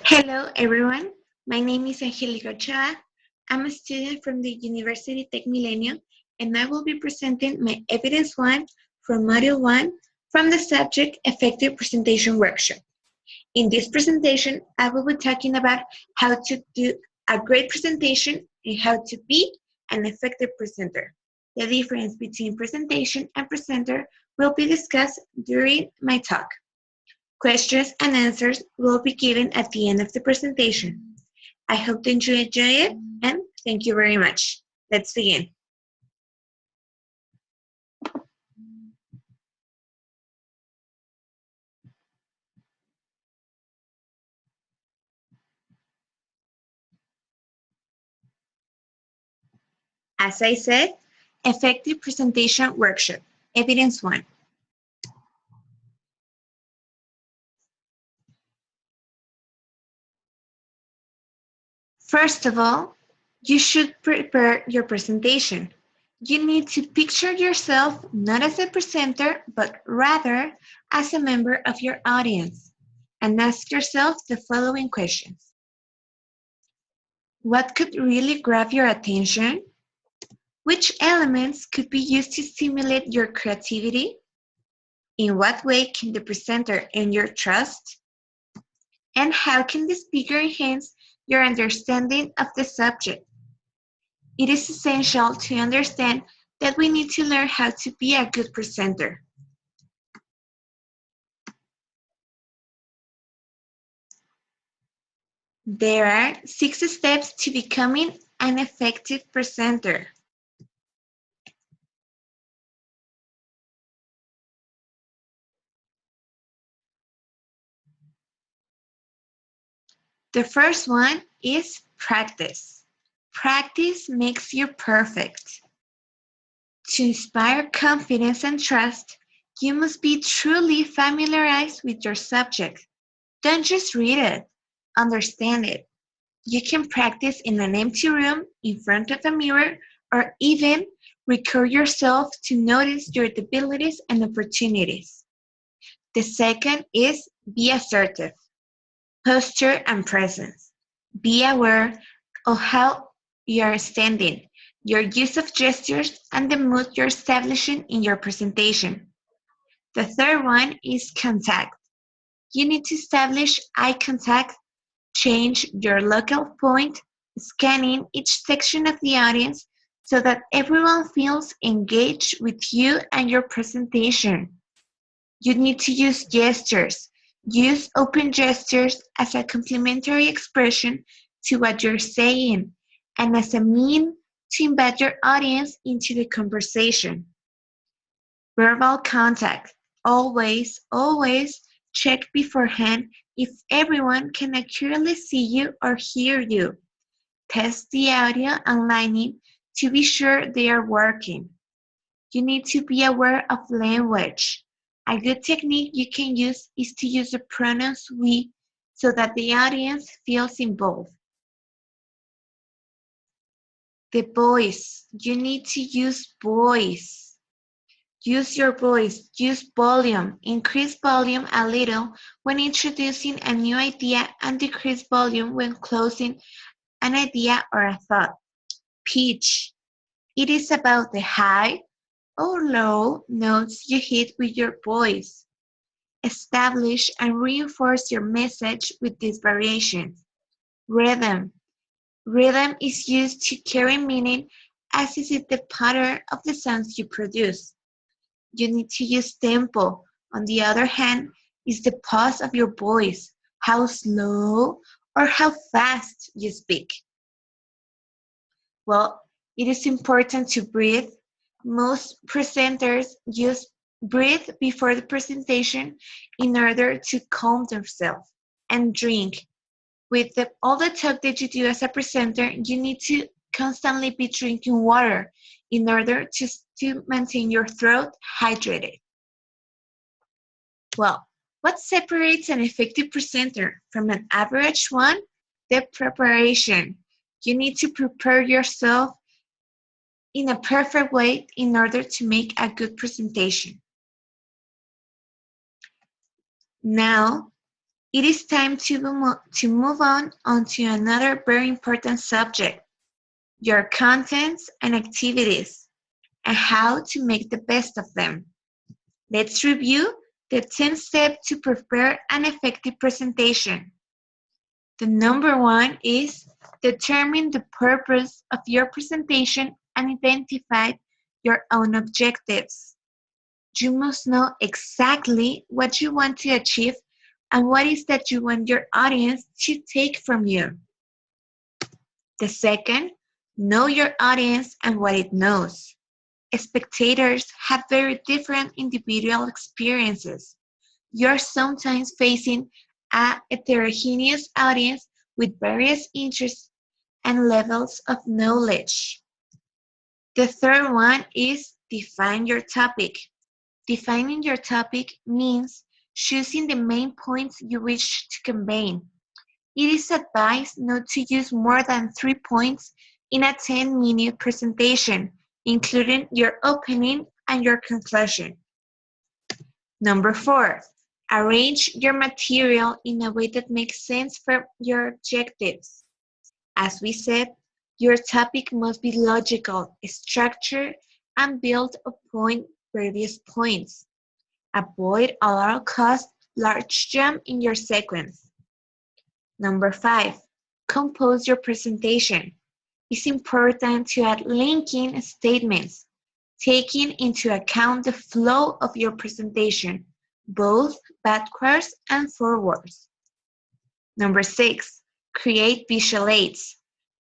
Hello, everyone. My name is Angelica Ochoa. I'm a student from the University Tech Millennium, and I will be presenting my Evidence 1 from Module 1 from the subject Effective Presentation Workshop. In this presentation, I will be talking about how to do a great presentation and how to be an effective presenter. The difference between presentation and presenter will be discussed during my talk. Questions and answers will be given at the end of the presentation. I hope that you enjoy it, and thank you very much. Let's begin. As I said, Effective Presentation Workshop, Evidence 1. First of all, you should prepare your presentation. You need to picture yourself not as a presenter, but rather as a member of your audience, and ask yourself the following questions. What could really grab your attention? Which elements could be used to stimulate your creativity? In what way can the presenter earn your trust? And how can the speaker enhance your understanding of the subject? It is essential to understand that we need to learn how to be a good presenter. There are 6 steps to becoming an effective presenter. The first one is practice. Practice makes you perfect. To inspire confidence and trust, you must be truly familiarized with your subject. Don't just read it, understand it. You can practice in an empty room, in front of a mirror, or even record yourself to notice your abilities and opportunities. The second is be assertive. Posture and presence. Be aware of how you are standing, your use of gestures, and the mood you're establishing in your presentation. The third one is contact. You need to establish eye contact, change your local point, scanning each section of the audience so that everyone feels engaged with you and your presentation. You need to use gestures. Use open gestures as a complementary expression to what you're saying and as a mean to embed your audience into the conversation. Verbal contact. Always check beforehand if everyone can accurately see you or hear you. Test the audio and lighting to be sure they are working. You need to be aware of language. A good technique you can use is to use the pronouns we so that the audience feels involved. The voice. You need to use voice. Use your voice. Use volume. Increase volume a little when introducing a new idea and decrease volume when closing an idea or a thought. Pitch. It is about the high or low notes you hit with your voice. Establish and reinforce your message with these variations. Rhythm. Rhythm is used to carry meaning as is it the pattern of the sounds you produce. You need to use tempo. On the other hand, is the pause of your voice, how slow or how fast you speak. Well, it is important to breathe. Most presenters use breathe before the presentation in order to calm themselves. And drink. With all the talk that you do as a presenter, you need to constantly be drinking water in order to maintain your throat hydrated. Well, what separates an effective presenter from an average one? The preparation. You need to prepare yourself in a perfect way in order to make a good presentation. Now, It is time to move on to another very important subject, your contents and activities, and how to make the best of them. Let's review the 10 steps to prepare an effective presentation. The number one is determine the purpose of your presentation and identify your own objectives. You must know exactly what you want to achieve and what is that you want your audience to take from you. The second, know your audience and what it knows. Spectators have very different individual experiences. You're sometimes facing a heterogeneous audience with various interests and levels of knowledge. The third one is define your topic. Defining your topic means choosing the main points you wish to convey. It is advised not to use more than 3 points in a 10-minute presentation, including your opening and your conclusion. Number 4, arrange your material in a way that makes sense for your objectives. As we said, your topic must be logical, structured, and build upon previous points. Avoid at all costs large jump in your sequence. Number 5, compose your presentation. It's important to add linking statements, taking into account the flow of your presentation, both backwards and forwards. Number 6, create visual aids.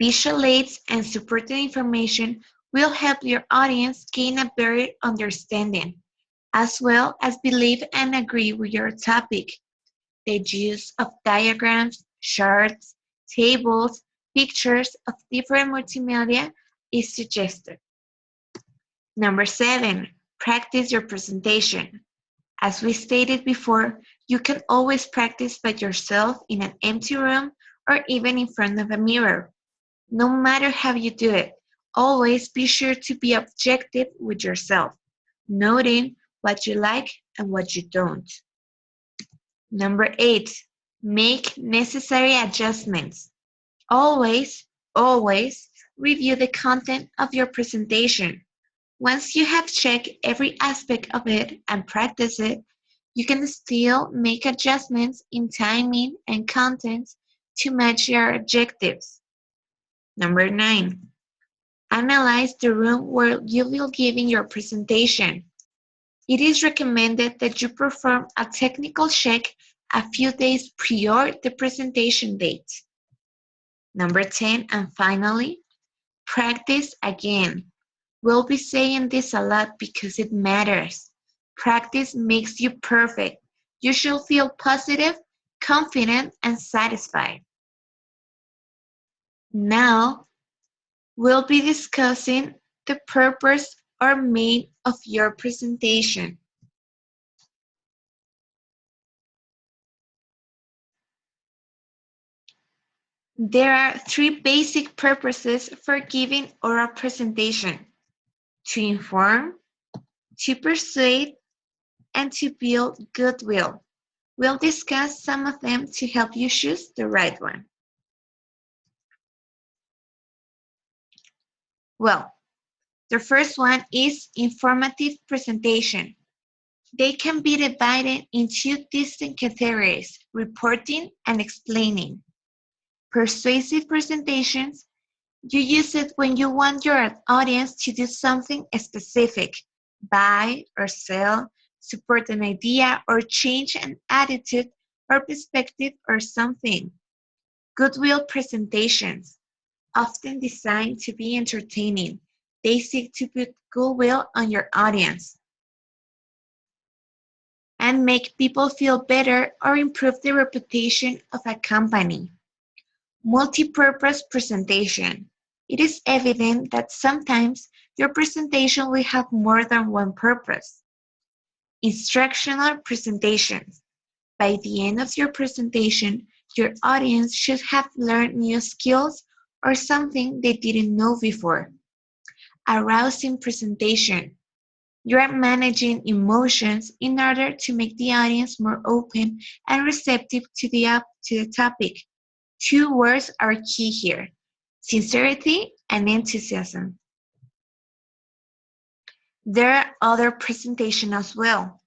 Visual aids and supporting information will help your audience gain a better understanding, as well as believe and agree with your topic. The use of diagrams, charts, tables, pictures of different multimedia is suggested. Number 7, practice your presentation. As we stated before, you can always practice by yourself in an empty room or even in front of a mirror. No matter how you do it, always be sure to be objective with yourself, noting what you like and what you don't. Number 8, make necessary adjustments. Always review the content of your presentation. Once you have checked every aspect of it and practiced it, you can still make adjustments in timing and content to match your objectives. Number 9, analyze the room where you will give in your presentation. It is recommended that you perform a technical check a few days prior to the presentation date. Number 10, and finally, practice again. We'll be saying this a lot because it matters. Practice makes you perfect. You should feel positive, confident, and satisfied. Now, we'll be discussing the purpose or main of your presentation. There are 3 basic purposes for giving oral presentation: to inform, to persuade, and to build goodwill. We'll discuss some of them to help you choose the right one. Well, the first one is informative presentation. They can be divided into 2 distinct categories: reporting and explaining. Persuasive presentations, you use it when you want your audience to do something specific, buy or sell, support an idea, or change an attitude or perspective or something. Goodwill presentations, often designed to be entertaining. They seek to put goodwill on your audience and make people feel better or improve the reputation of a company. Multi-purpose presentation. It is evident that sometimes your presentation will have more than one purpose. Instructional presentations. By the end of your presentation, your audience should have learned new skills or something they didn't know before. Arousing presentation. You are managing emotions in order to make the audience more open and receptive to the topic. Two words are key here: sincerity and enthusiasm. There are other presentations as well.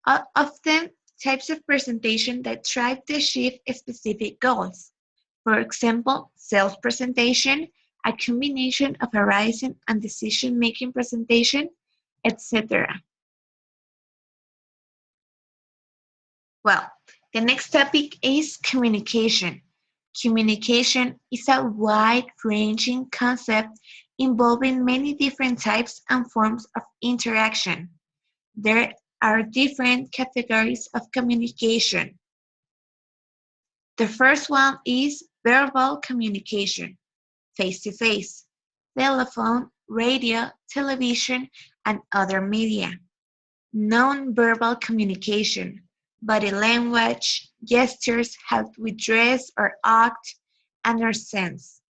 Often types of presentation that try to achieve specific goals. For example, sales presentation, a combination of a writing and decision-making presentation, etc. Well, the next topic is communication. Communication is a wide-ranging concept involving many different types and forms of interaction. There are different categories of communication. The first one is verbal communication, face-to-face, telephone, radio, television, and other media. Non-verbal communication, body language, gestures, how we dress or act, and our sense.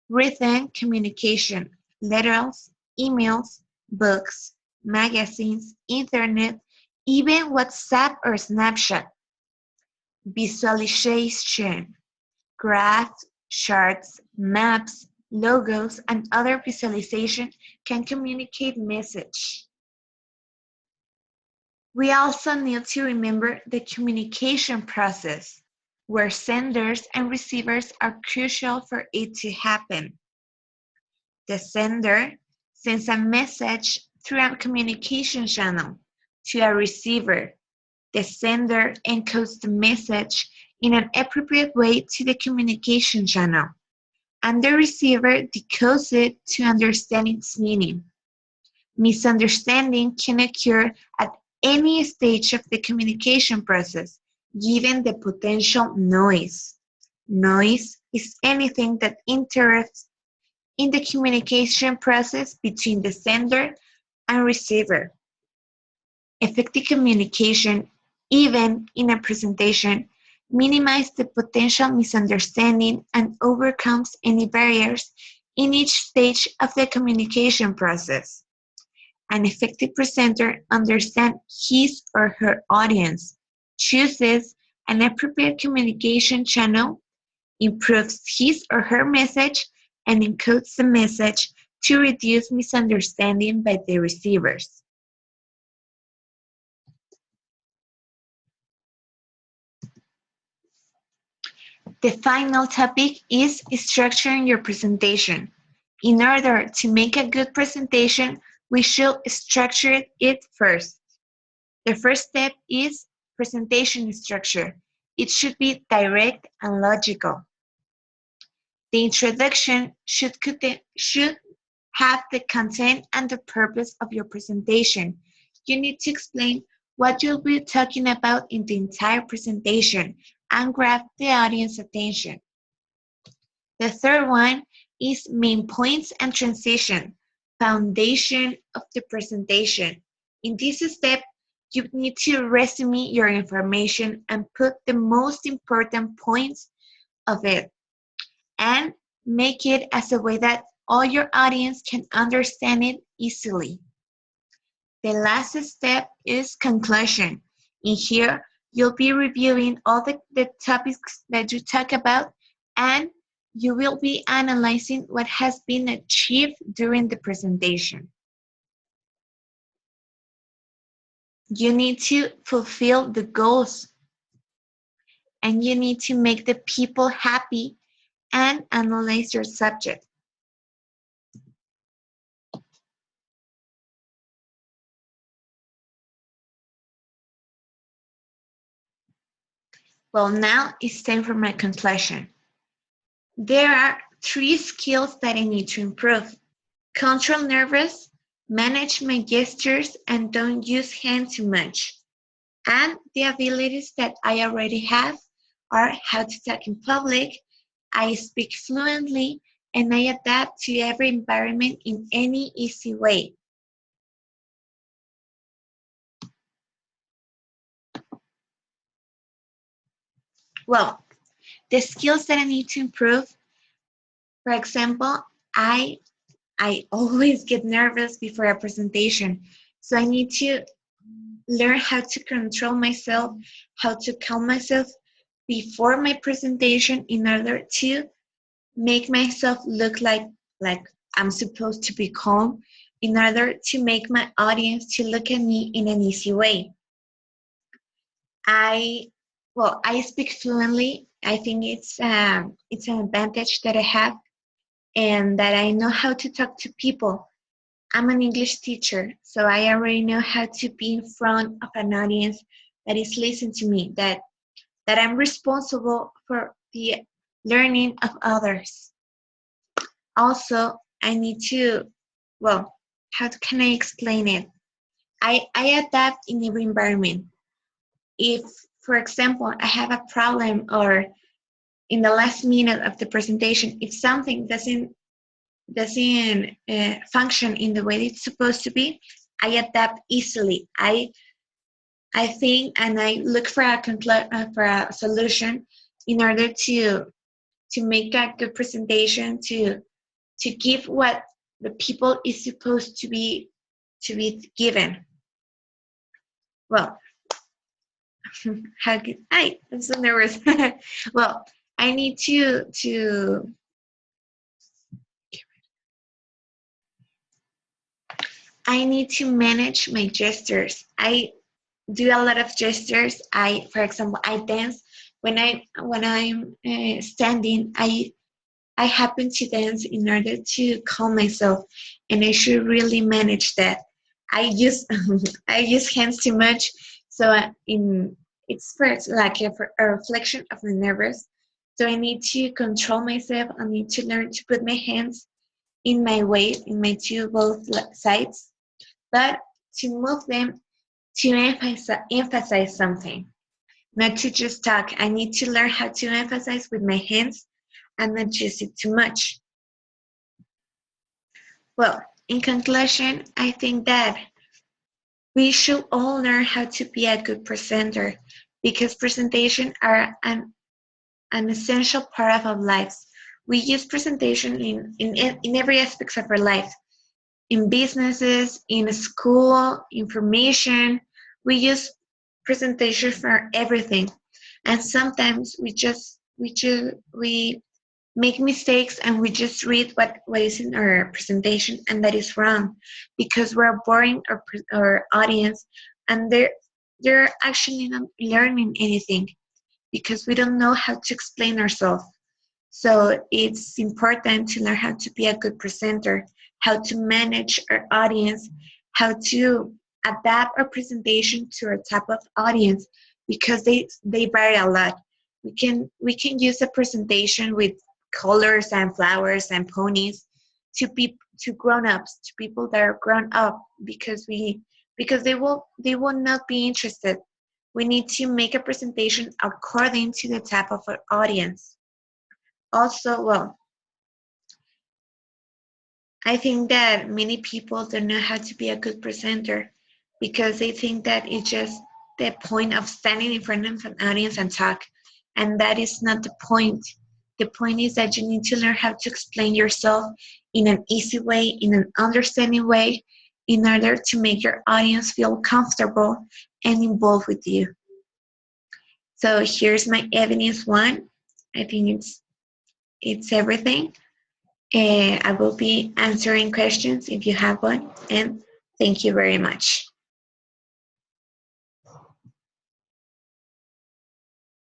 Written communication, letters, emails, books, magazines, internet, even WhatsApp or Snapchat. Visualization, graphs, charts, maps, logos, and other visualization can communicate message. We also need to remember the communication process, where senders and receivers are crucial for it to happen. The sender sends a message through a communication channel to a receiver. The sender encodes the message in an appropriate way to the communication channel, and the receiver decodes it to understand its meaning. Misunderstanding can occur at any stage of the communication process, given the potential noise. Noise is anything that interrupts in the communication process between the sender and receiver. Effective communication, even in a presentation, minimizes the potential misunderstanding and overcomes any barriers in each stage of the communication process. An effective presenter understands his or her audience, chooses an appropriate communication channel, improves his or her message, and encodes the message to reduce misunderstanding by the receivers. The final topic is structuring your presentation. In order to make a good presentation, we should structure it first. The first step is presentation structure. It should be direct and logical. The introduction should have the content and the purpose of your presentation. You need to explain what you'll be talking about in the entire presentation and grab the audience attention. The third one is main points and transition, foundation of the presentation. In this step, you need to resume your information and put the most important points of it and make it as a way that all your audience can understand it easily. The last step is conclusion. In here, you'll be reviewing all the topics that you talk about, and you will be analyzing what has been achieved during the presentation. You need to fulfill the goals, and you need to make the people happy and analyze your subject. Well, now it's time for my conclusion. There are 3 skills that I need to improve. Control nervous, manage my gestures, and don't use hands too much. And the abilities that I already have are how to talk in public, I speak fluently, and I adapt to every environment in any easy way. Well, the skills that I need to improve, for example, I always get nervous before a presentation. So I need to learn how to control myself, how to calm myself before my presentation in order to make myself look like I'm supposed to be calm, in order to make my audience to look at me in an easy way. I speak fluently. I think it's an advantage that I have, and that I know how to talk to people. I'm an English teacher, so I already know how to be in front of an audience that is listening to me, that I'm responsible for the learning of others. Also, I need to, how can I explain it? I adapt in every environment. If, for example, I have a problem, or in the last minute of the presentation, if something doesn't function in the way it's supposed to be, I adapt easily. I think, and I look for a solution in order to make a good presentation, to give what the people is supposed to be given. Well, I'm so nervous. Well, I need to manage my gestures. I do a lot of gestures. For example, I dance when I'm standing. I happen to dance in order to calm myself, and I should really manage that. I use I use hands too much, so it's for a reflection of my nervous. So I need to control myself. I need to learn to put my hands in my waist, in my both sides, but to move them to emphasize something, not to just talk. I need to learn how to emphasize with my hands and not just it too much. Well, in conclusion, I think that we should all learn how to be a good presenter, because presentations are an essential part of our lives. We use presentation in every aspect of our life. In businesses, in school, information, we use presentation for everything. And sometimes we make mistakes, and we just read what is in our presentation, and that is wrong, because we're boring our audience, and they're actually not learning anything, because we don't know how to explain ourselves. So it's important to learn how to be a good presenter, how to manage our audience, how to adapt our presentation to our type of audience, because they vary a lot. We can use a presentation with colors and flowers and ponies to grown-ups, to people that are grown up, because they will not be interested. We need to make a presentation according to the type of our audience. Also, I think that many people don't know how to be a good presenter, because they think that it's just the point of standing in front of an audience and talk. And that is not the point. The point is that you need to learn how to explain yourself in an easy way, in an understanding way, in order to make your audience feel comfortable and involved with you. So here's my evidence one. I think it's everything. I will be answering questions if you have one, and thank you very much.